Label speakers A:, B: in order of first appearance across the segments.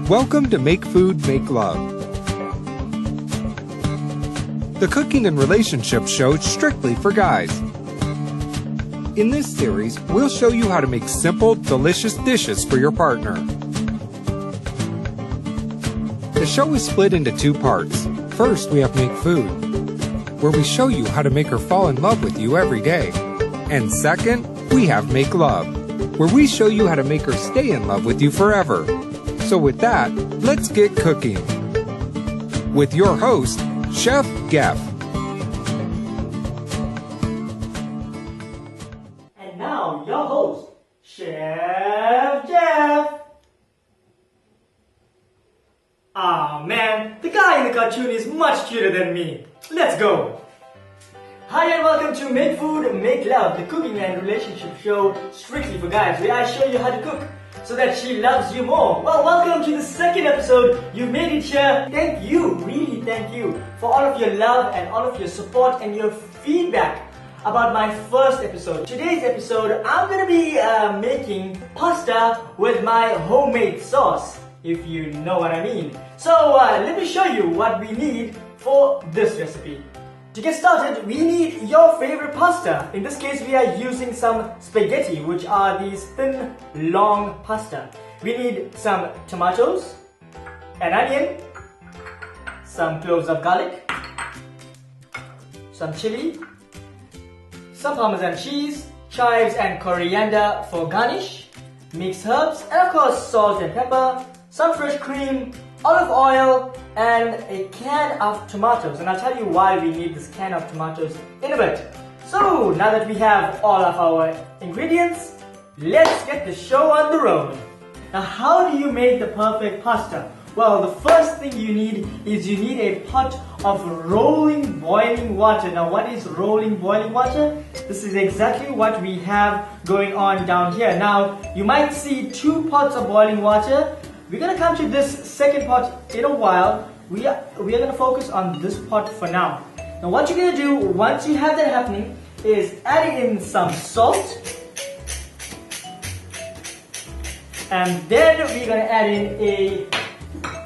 A: Welcome to Make Food, Make Love, the cooking and relationship show strictly for guys. In this series, we'll show you how to make simple, delicious dishes for your partner. The show is split into two parts. First, we have Make Food, where we show you how to make her fall in love with you every day. And second, we have Make Love, where we show you how to make her stay in love with you forever. So with that, let's get cooking. With your host, Chef Gef.
B: And now, your host, Chef Gef. Ah man, the guy in the cartoon is much cuter than me. Let's go! Hi and welcome to Make Food, Make Love, the cooking and relationship show strictly for guys, where I show you how to cook so that she loves you more. Well, welcome to the second episode. You made it here. Thank you, really thank you for all of your love and all of your support and your feedback about my first episode. Today's episode, I'm going to be making pasta with my homemade sauce, if you know what I mean. So let me show you what we need for this recipe. To get started, we need your favorite pasta. In this case, we are using some spaghetti, which are these thin, long pasta. We need some tomatoes, an onion, some cloves of garlic, some chili, some Parmesan cheese, chives and coriander for garnish, mixed herbs, and of course salt and pepper, some fresh cream, olive oil, and a can of tomatoes. And I'll tell you why we need this can of tomatoes in a bit. So now that we have all of our ingredients, let's get the show on the road. Now, how do you make the perfect pasta? Well, the first thing you need is you need a pot of rolling boiling water. Now, what is rolling boiling water? This is exactly what we have going on down here. Now, you might see two pots of boiling water. We're going to come to this second pot in a while. We are going to focus on this pot for now. Now what you're going to do once you have that happening is add in some salt. And then we're going to add in a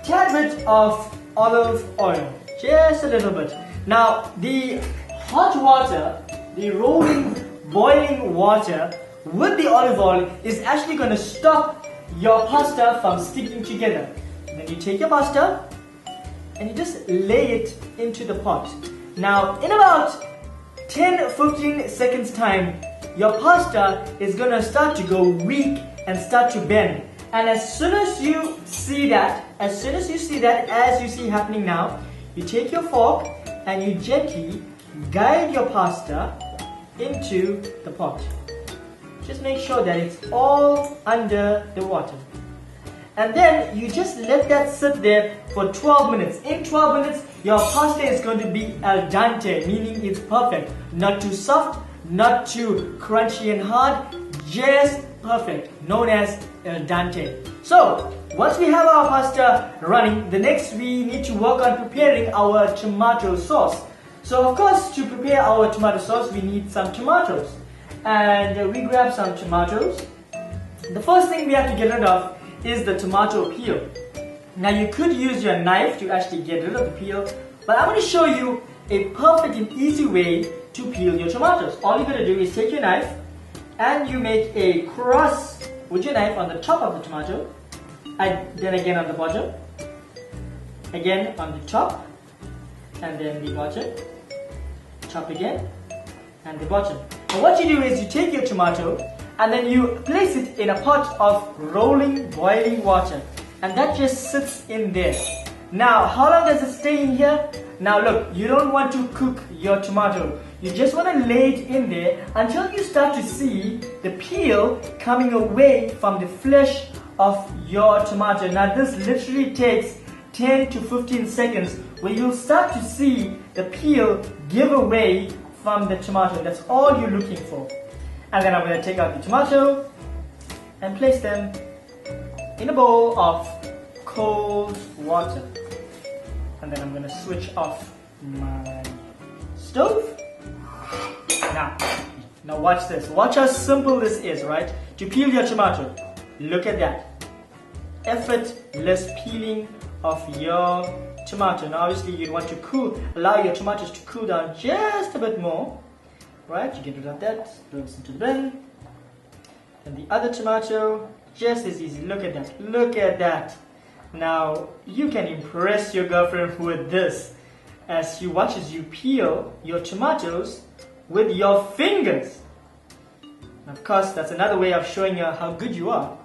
B: tad bit of olive oil. Just a little bit. Now the hot water, the rolling boiling water with the olive oil is actually going to stop your pasta from sticking together. And then you take your pasta and you just lay it into the pot. Now in about 10-15 seconds time, your pasta is gonna start to go weak and start to bend. And as soon as you see that, as you see happening now, you take your fork and you gently guide your pasta into the pot. Just make sure that it's all under the water. And then you just let that sit there for 12 minutes. In 12 minutes, your pasta is going to be al dente, meaning it's perfect. Not too soft, not too crunchy and hard, just perfect, known as al dente. So, once we have our pasta running, the next we need to work on preparing our tomato sauce. So of course, to prepare our tomato sauce, we need some tomatoes. And we grab some tomatoes. The first thing we have to get rid of is the tomato peel. Now you could use your knife to actually get rid of the peel, but I'm going to show you a perfect and easy way to peel your tomatoes. All you're going to do is take your knife and you make a cross with your knife on the top of the tomato, and then again on the bottom, again on the top, and then the bottom, top again, and the bottom. And what you do is you take your tomato and then you place it in a pot of rolling boiling water, and that just sits in there. Now how long does it stay in here? Now look, you don't want to cook your tomato. You just want to lay it in there until you start to see the peel coming away from the flesh of your tomato. Now this literally takes 10 to 15 seconds where you'll start to see the peel give away from the tomato. That's all you're looking for. And then I'm going to take out the tomato and place them in a bowl of cold water. And then I'm going to switch off my stove. Now watch this. Watch how simple this is, right? To peel your tomato. Look at that. Effort less peeling of your tomato. Now obviously you'd want to allow your tomatoes to cool down just a bit more. Right, you get rid of that, throw this into the bin. And the other tomato, just as easy. Look at that, look at that. Now you can impress your girlfriend with this as she watches you peel your tomatoes with your fingers. And of course, that's another way of showing her how good you are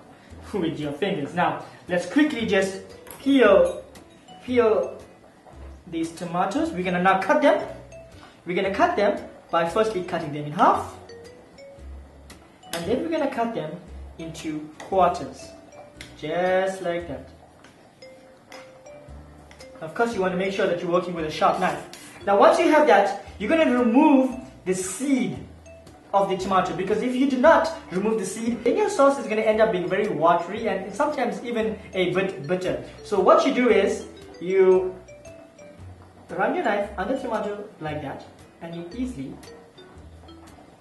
B: with your fingers. Now, let's quickly just peel these tomatoes. We're gonna now cut them. We're gonna cut them by firstly cutting them in half. And then we're gonna cut them into quarters. Just like that. Of course, you want to make sure that you're working with a sharp knife. Now, once you have that, you're going to remove the seed of the tomato, because if you do not remove the seed, then your sauce is going to end up being very watery and sometimes even a bit bitter. So what you do is you run your knife under the tomato like that, and you easily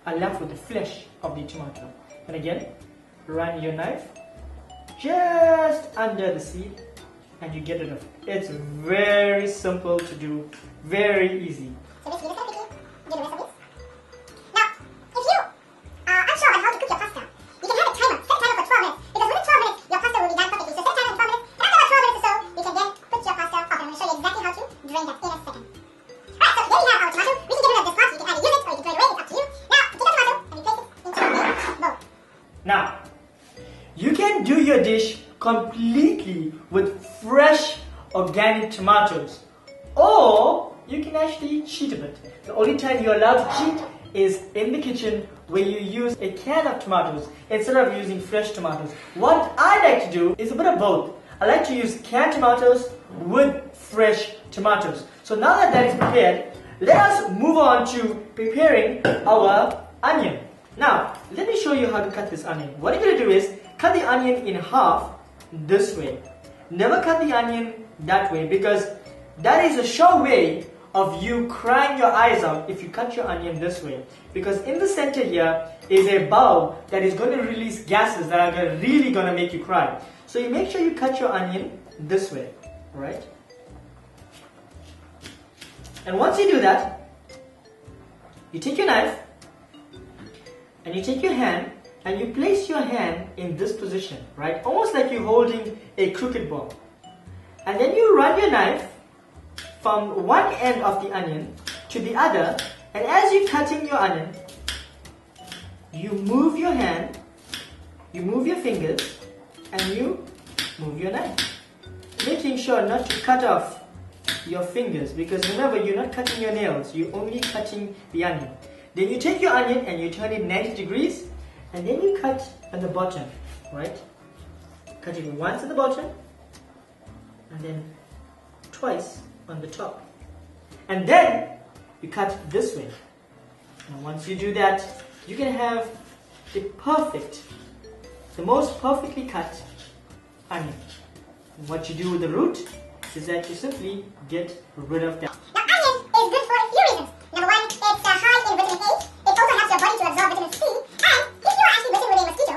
B: are left with the flesh of the tomato. And again, run your knife just under the seed, and you get rid of it. It's very simple to do, very easy.
C: So basically, just quickly do the rest of this. Now, if you are unsure on how to cook your pasta, you can have a timer. Set a timer for 12 minutes, because within 12 minutes, your pasta will be done perfectly. So set a timer for 12 minutes, and after about 12 minutes or so, you can then put your pasta off. And I'm going to show you exactly how to drain that in a second. Alright, so here we have our tomato. We can get rid of this part. You can either use it or you can throw it away. It's up to you. Now, take your tomato and you place it into a bowl.
B: Now, you can do your dish completely with fresh organic tomatoes, or you can actually cheat a bit. The only time you're allowed to cheat is in the kitchen, where you use a can of tomatoes instead of using fresh tomatoes. What I like to do is a bit of both. I like to use canned tomatoes with fresh tomatoes. So now that that is prepared, let us move on to preparing our onion. Now, let me show you how to cut this onion. What you're going to do is cut the onion in half this way. Never cut the onion that way, because that is a sure way of you crying your eyes out if you cut your onion this way. Because in the center here is a bulb that is going to release gases that are really going to make you cry. So you make sure you cut your onion this way, right? And once you do that, you take your knife and you take your hand and you place your hand in this position, right? Almost like you're holding a crooked ball. And then you run your knife from one end of the onion to the other, and as you're cutting your onion, you move your hand, you move your fingers, and you move your knife. Making sure not to cut off your fingers, because remember, you're not cutting your nails, you're only cutting the onion. Then you take your onion and you turn it 90 degrees, and then you cut at the bottom, right? Cut it once at the bottom, and then twice on the top. And then you cut this way. And once you do that, you can have the most perfectly cut onion. And what you do with the root is that you simply get rid of that.
C: Now, onion is good for a few reasons. Number one, it's high in vitamin A. It also helps your body to absorb vitamin C. And if you are actually bitten with a mosquito,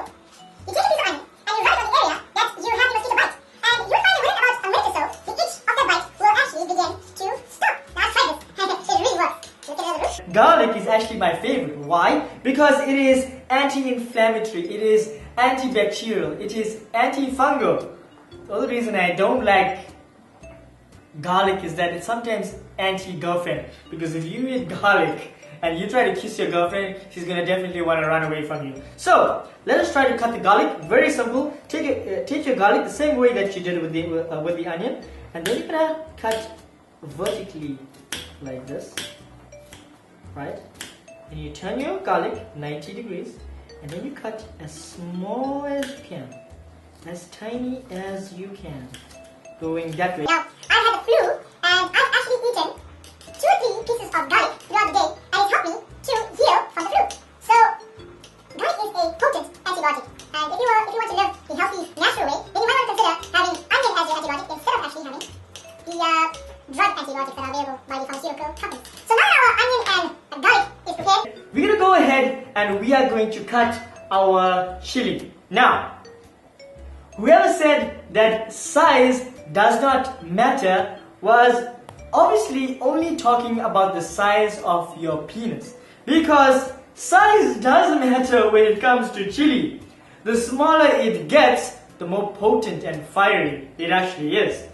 C: you take a piece of onion and you rub it on the area that you have the mosquito bite. And you'll find that within about a minute or so, the itch of that bite will actually begin to stop. Now, try this. It really works. Look at the root.
B: Garlic is actually my favorite. Why? Because it is anti-inflammatory, it is antibacterial, it is antifungal. The only reason I don't like garlic is that it's sometimes anti-girlfriend, because if you eat garlic and you try to kiss your girlfriend, she's going to definitely want to run away from you. So, let us try to cut the garlic. Very simple. Take your garlic the same way that you did with the onion, and then you're going to cut vertically like this, right? And you turn your garlic 90 degrees, and then you cut as small as you can, as tiny as you can, going that way.
C: Now, I've had the flu, and I've actually eaten 2 or 3 pieces of garlic throughout the day, and it's helped me to heal from the flu. So, garlic is a potent antibiotic, and if you want to live the healthy, natural way, then you might want to consider having onion as your antibiotic instead of actually having the drug antibiotics that are available by the pharmaceutical companies. So now that our onion and garlic is prepared,
B: we're going to go ahead and we are going to cut our chili. Now, whoever said that size does not matter was obviously only talking about the size of your penis, because size does matter when it comes to chili. The smaller it gets, the more potent and fiery it actually is.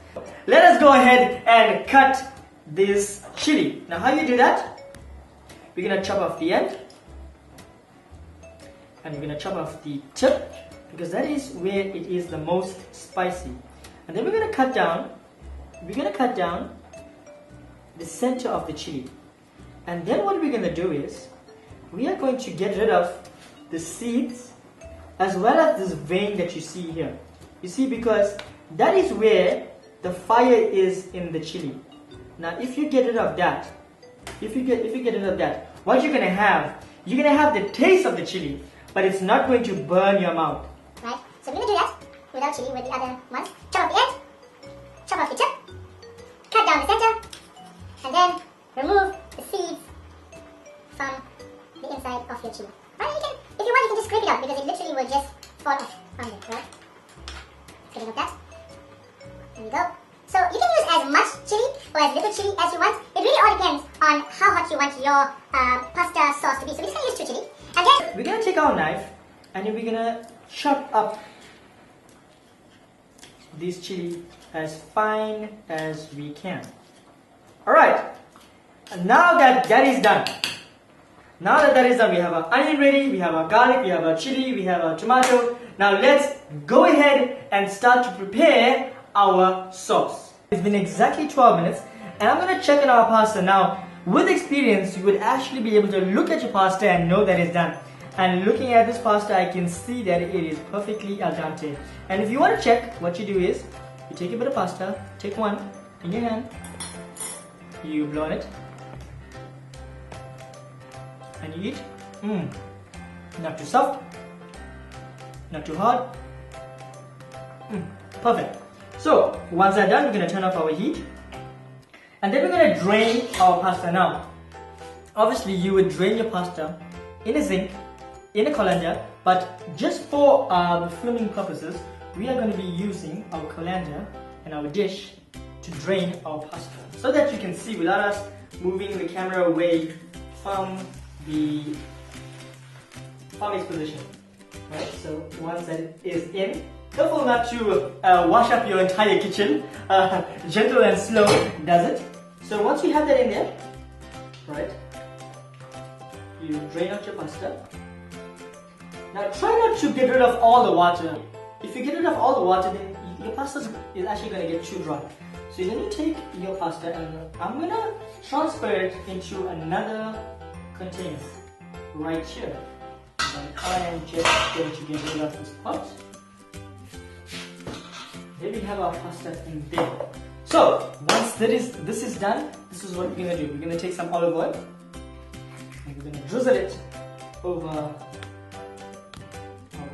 B: Let us go ahead and cut this chili. Now how you do that? We're gonna chop off the end, and we're gonna chop off the tip, because that is where it is the most spicy. And then we're gonna cut down the center of the chili. And then what we're gonna do is we are going to get rid of the seeds as well as this vein that you see here. You see, because that is where the fire is in the chili. Now if you get rid of that, what you're gonna have the taste of the chili, but it's not going to burn your mouth.
C: Right? So we're gonna do that without chili with the other ones. Chop off the end, chop off the tip, cut down the center, and then remove the seeds from the inside of your chili. Right? If you want, you can just scrape it out, because it literally will just fall off on you, right? Get rid of that. There we go. So you can use as much chili or as little chili as you want. It really all depends on how hot you want your pasta sauce to be. So we're just gonna use 2 chili, and then
B: We're gonna take our knife and we're gonna chop up this chili as fine as we can. Alright, and now that is done. Now that is done, we have our onion ready, we have our garlic, we have our chili, we have our tomato. Now let's go ahead and start to prepare our sauce. It's been exactly 12 minutes, and I'm going to check on our pasta now. With experience, you would actually be able to look at your pasta and know that it's done. And looking at this pasta, I can see that it is perfectly al dente. And if you want to check, what you do is, you take a bit of pasta, take one in your hand, you blow on it, and you eat. Not too soft, not too hard. Perfect. So once that's done, we're going to turn off our heat, and then we're going to drain our pasta. Now obviously you would drain your pasta in a zinc, in a colander, but just for the filming purposes, we are going to be using our colander and our dish to drain our pasta, so that you can see without us moving the camera away from its position. Right, so once that is in, careful not to wash up your entire kitchen. Gentle and slow does it. So once you have that in there, right, you drain out your pasta. Now try not to get rid of all the water. If you get rid of all the water, then your pasta is actually going to get too dry. So then you take your pasta, and I'm going to transfer it into another container right here. I am just going to get rid of this pot. Here we have our pasta in there. So once this is done, this is what we're going to do. We're going to take some olive oil and we're going to drizzle it over our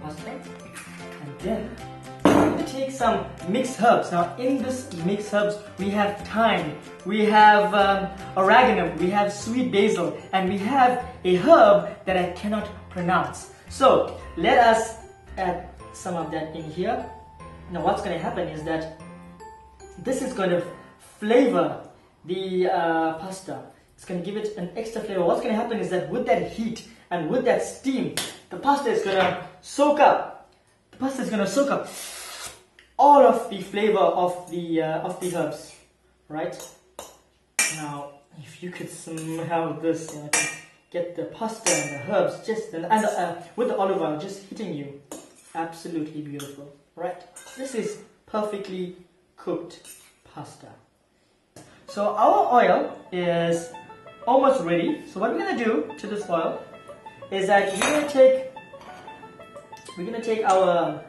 B: pasta, and then we're going to take some mixed herbs. Now in this mixed herbs, we have thyme, we have oregano, we have sweet basil, and we have a herb that I cannot pronounce. So let us add some of that in here. Now what's going to happen is that this is going to flavor the pasta. It's going to give it an extra flavor. What's going to happen is that with that heat and with that steam, the pasta is going to soak up. The pasta is going to soak up all of the flavor of the herbs, right? Now, if you could smell this, you know, get the pasta and the herbs just with the olive oil just hitting you, absolutely beautiful, right? This is perfectly cooked pasta. So our oil is almost ready. So what we're gonna do to this oil is that we're gonna take our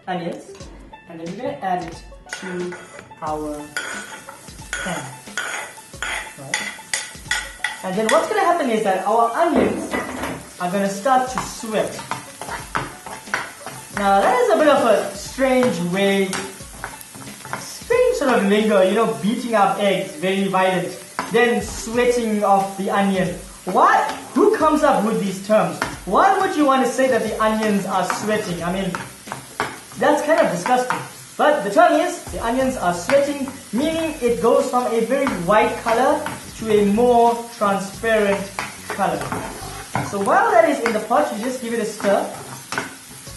B: onions, and then we're gonna add it to our pan. Right? And then what's gonna happen is that our onions are gonna start to sweat. Now that is a bit of a strange sort of lingo, you know, beating up eggs, very violent, then sweating off the onion. What? Who comes up with these terms? Why would you want to say that the onions are sweating? I mean, That's kind of disgusting. But the term is, the onions are sweating, meaning it goes from a very white color to a more transparent color. So while that is in the pot, you just give it a stir.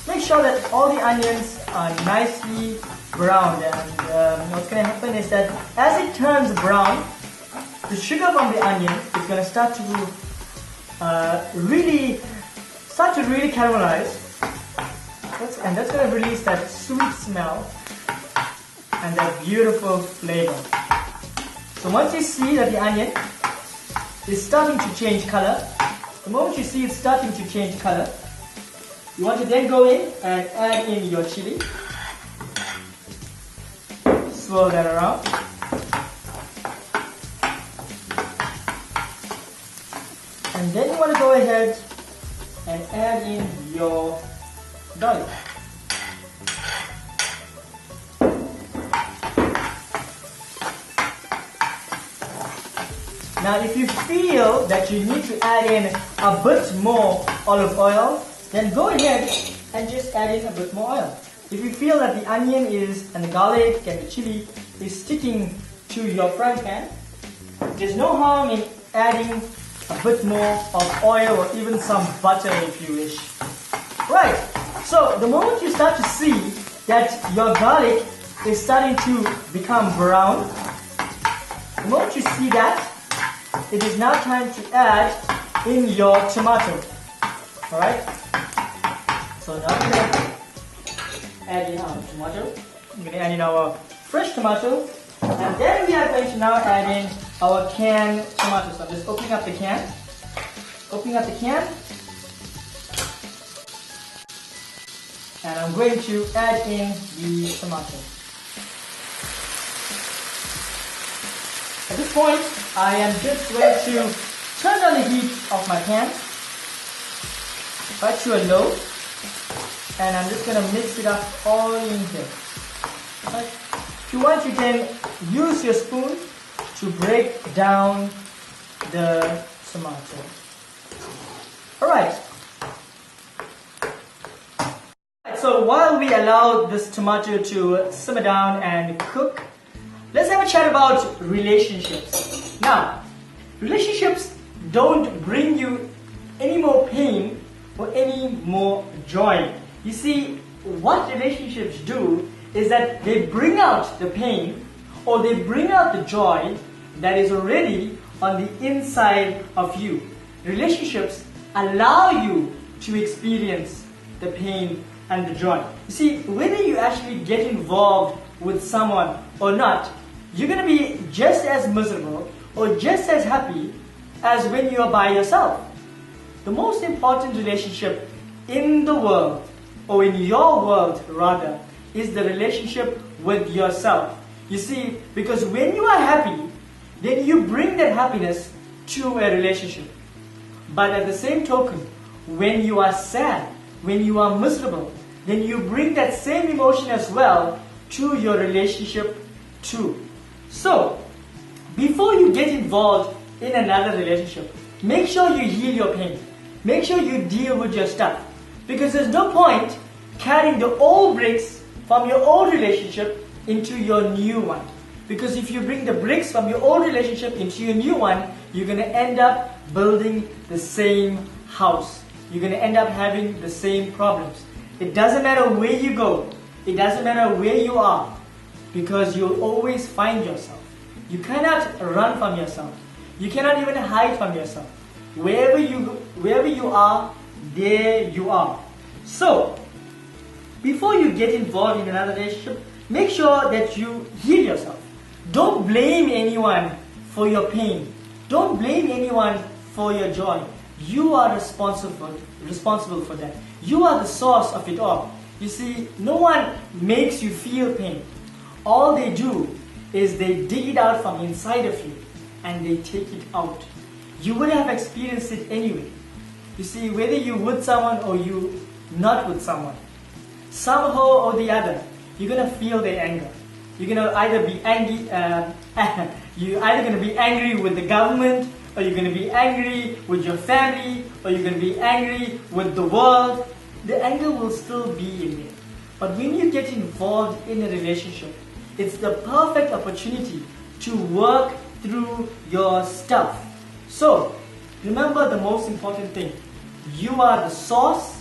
B: Make sure that all the onions are nicely browned, and what's going to happen is that as it turns brown, the sugar from the onion is going to start to really caramelize, and that's going to release that sweet smell and that beautiful flavor. So once you see that the onion is starting to change color, the moment you see it starting to change color, you want to then go in and add in your chili. Swirl that around. And then you want to go ahead and add in your garlic. Now if you feel that you need to add in a bit more olive oil, then go ahead and just add in a bit more oil. If you feel that the onion and the garlic and the chili is sticking to your frying pan, there's no harm in adding a bit more of oil or even some butter if you wish. Right, so the moment you start to see that your garlic is starting to become brown, the moment you see that, it is now time to add in your tomato. Alright, so now we're going to add in our tomato. We're going to add in our fresh tomato, and then we are going to now add in our canned tomatoes. So I'm just opening up the can. And I'm going to add in the tomato. At this point, I am just going to turn down the heat of my pan right to a low, and I'm just going to mix it up all in here. Right. If you want, you can use your spoon to break down the tomato. Alright. So while we allow this tomato to simmer down and cook, let's have a chat about relationships. Now, relationships don't bring you any more pain or any more joy. You see, what relationships do is that they bring out the pain or they bring out the joy that is already on the inside of you. Relationships allow you to experience the pain and the joy. You see, whether you actually get involved with someone or not, you're going to be just as miserable or just as happy as when you are by yourself. The most important relationship in the world, or in your world rather, is the relationship with yourself. You see, because when you are happy, then you bring that happiness to a relationship. But at the same token, when you are sad, when you are miserable, then you bring that same emotion as well to your relationship too. So, before you get involved in another relationship, make sure you heal your pain. Make sure you deal with your stuff. Because there's no point carrying the old bricks from your old relationship into your new one. Because if you bring the bricks from your old relationship into your new one, you're going to end up building the same house. You're going to end up having the same problems. It doesn't matter where you go. It doesn't matter where you are. Because you'll always find yourself. You cannot run from yourself. You cannot even hide from yourself. Wherever you are, there you are. So, before you get involved in another relationship, make sure that you heal yourself. Don't blame anyone for your pain. Don't blame anyone for your joy. You are responsible for that. You are the source of it all. You see, no one makes you feel pain. All they do is they dig it out from inside of you and they take it out. You would have experienced it anyway. You see, whether you're with someone or you're not with someone, somehow or the other, you're going to feel their anger. You're going to either be angry, you're either going to be angry with the government, or you're going to be angry with your family, or you're going to be angry with the world. The anger will still be in there. But when you get involved in a relationship, it's the perfect opportunity to work through your stuff. So, remember the most important thing. You are the source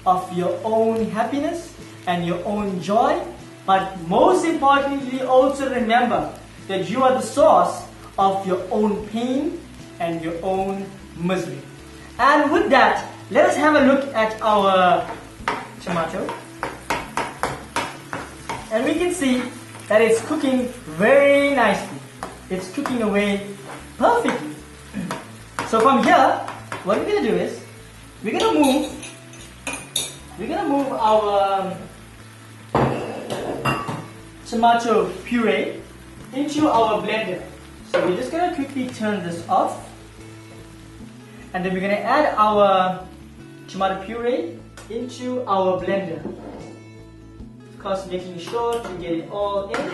B: of your own happiness and your own joy. But most importantly, also remember that you are the source of your own pain and your own misery. And with that, let us have a look at our tomato. And we can see that it's cooking very nicely. It's cooking away perfectly. So from here, what we're going to do is, we're going to move our tomato puree into our blender. So we're just going to quickly turn this off. And then we're going to add our tomato puree into our blender. Of course, making sure to get it all in.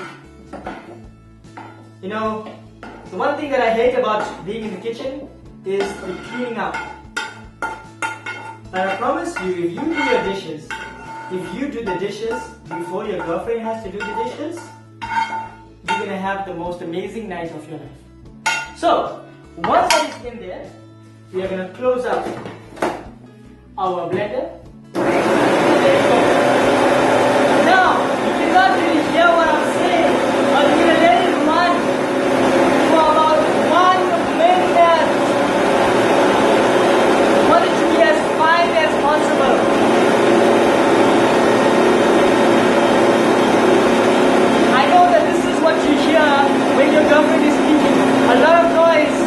B: You know, the one thing that I hate about being in the kitchen is the cleaning up. But I promise you, if you do your dishes, if you do the dishes before your girlfriend has to do the dishes, you're going to have the most amazing night of your life. So, once that is in there, we are going to close up our blender. Now, you cannot really hear what I'm saying, but we're going to let it run for about 1 minute. I want it to be as fine as possible. I know that this is what you hear when your girlfriend is speaking. A lot of noise.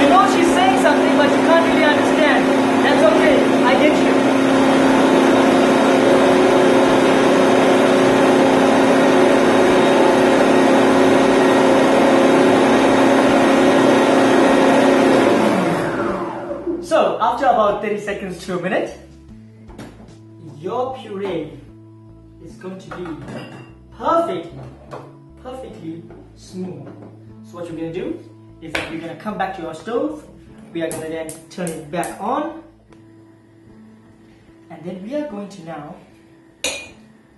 B: You know she's saying something, but you can't really understand. That's okay. I get you. So, after about 30 seconds to a minute, your puree is going to be perfectly smooth. So what we're going to do is that we're going to come back to our stove. We are going to then turn it back on. And then we are going to now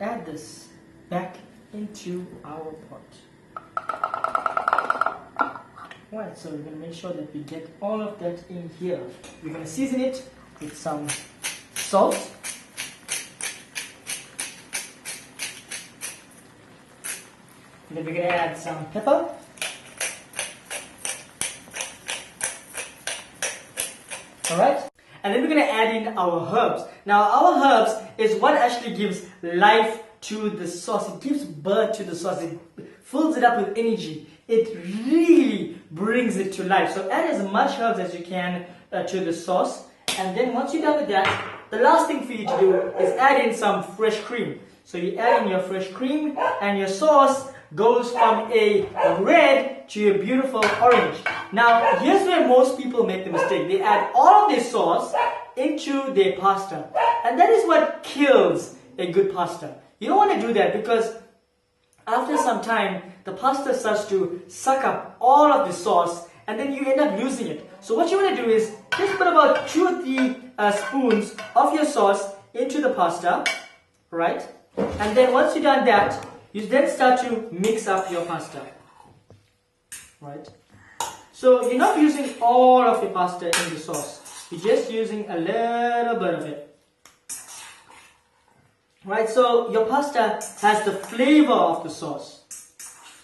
B: add this back into our pot. Alright, so we're going to make sure that we get all of that in here. We're going to season it with some salt. And then we're going to add some pepper. Alright? And then we're going to add in our herbs. Now our herbs is what actually gives life to the sauce. It gives birth to the sauce. It fills it up with energy. It really brings it to life. So add as much herbs as you can to the sauce. And then once you're done with that, the last thing for you to do is add in some fresh cream. So you add in your fresh cream and your sauce goes from a red to a beautiful orange. Now, here's where most people make the mistake. They add all of their sauce into their pasta. And that is what kills a good pasta. You don't want to do that because after some time, the pasta starts to suck up all of the sauce and then you end up losing it. So what you want to do is just put about 2 or 3 spoons of your sauce into the pasta, right? And then once you've done that, you then start to mix up your pasta, right? So you're not using all of your pasta in the sauce. You're just using a little bit of it. Right, so your pasta has the flavor of the sauce,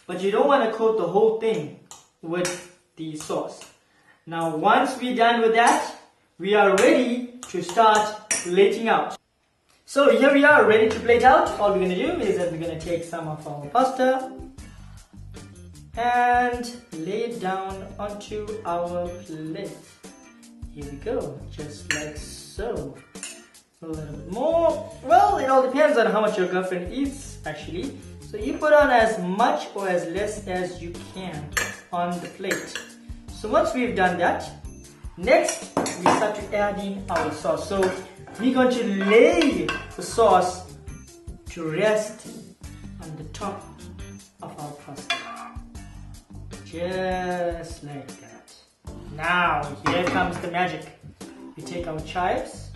B: but you don't want to coat the whole thing with the sauce. Now once we're done with that, we are ready to start plating out. So here we are ready to plate out. All we're going to do is that we're going to take some of our pasta and lay it down onto our plate. Here we go, just like so. A little bit more. Well, it all depends on how much your girlfriend eats actually. So you put on as much or as less as you can on the plate. So once we've done that, next we start to add in our sauce. So we're going to lay the sauce to rest on the top of our pasta. Just like that. Now here comes the magic. We take our chives.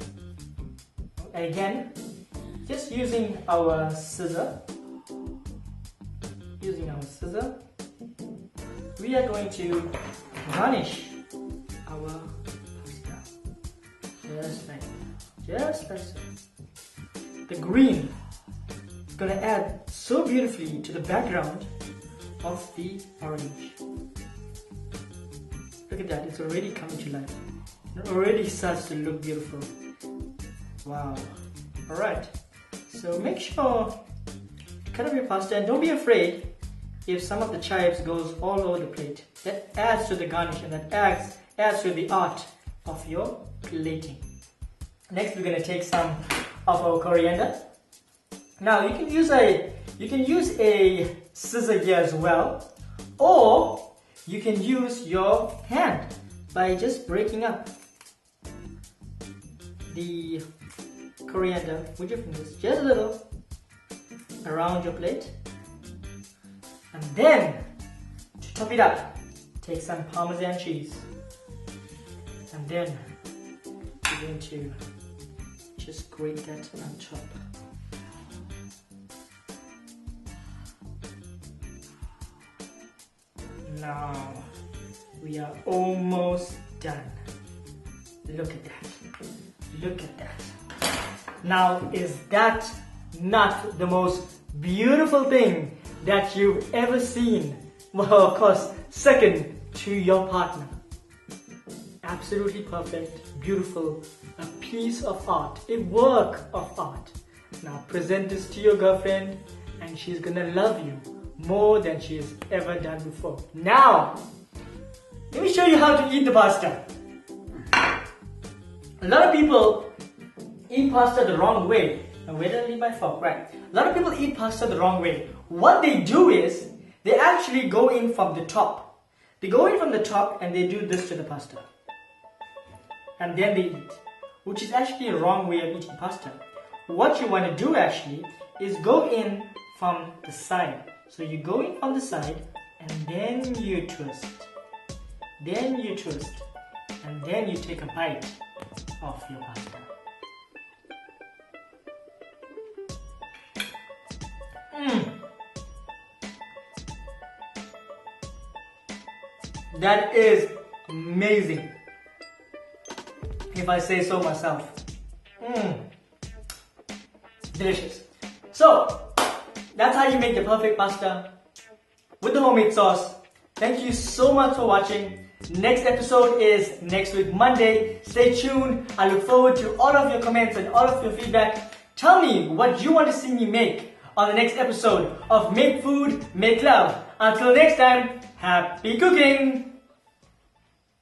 B: Again, just using our scissor, we are going to garnish our pasta just like so. The green is going to add so beautifully to the background of the orange. Look at that, it's already coming to life. It already starts to look beautiful. Wow. Alright, so make sure cut up your pasta and don't be afraid if some of the chives goes all over the plate. That adds to the garnish and that adds to the art of your plating. Next we're going to take some of our coriander. Now you can use a scissor here as well, or you can use your hand by just breaking up the coriander with your fingers, just a little around your plate. And then to top it up, take some Parmesan cheese, and then we're going to just grate that on top. Now we are almost done. Look at that. Look at that. Now, is that not the most beautiful thing that you've ever seen? Well, of course, second to your partner. Absolutely perfect, beautiful, a piece of art, a work of art. Now present this to your girlfriend and she's gonna love you more than she has ever done before. Now, let me show you how to eat the pasta. A lot of people eat pasta the wrong way. Now, where did I leave my fork? Right. A lot of people eat pasta the wrong way. What they do is, they actually go in from the top. They go in from the top and they do this to the pasta. And then they eat, which is actually a wrong way of eating pasta. What you want to do actually is go in from the side. So you go in from the side and then you twist. Then you twist. And then you take a bite of your pasta. That is amazing, if I say so myself. Delicious. So, that's how you make the perfect pasta with the homemade sauce. Thank you so much for watching. Next episode is next week, Monday. Stay tuned. I look forward to all of your comments and all of your feedback. Tell me what you want to see me make on the next episode of Make Food, Make Love. Until next time, happy cooking!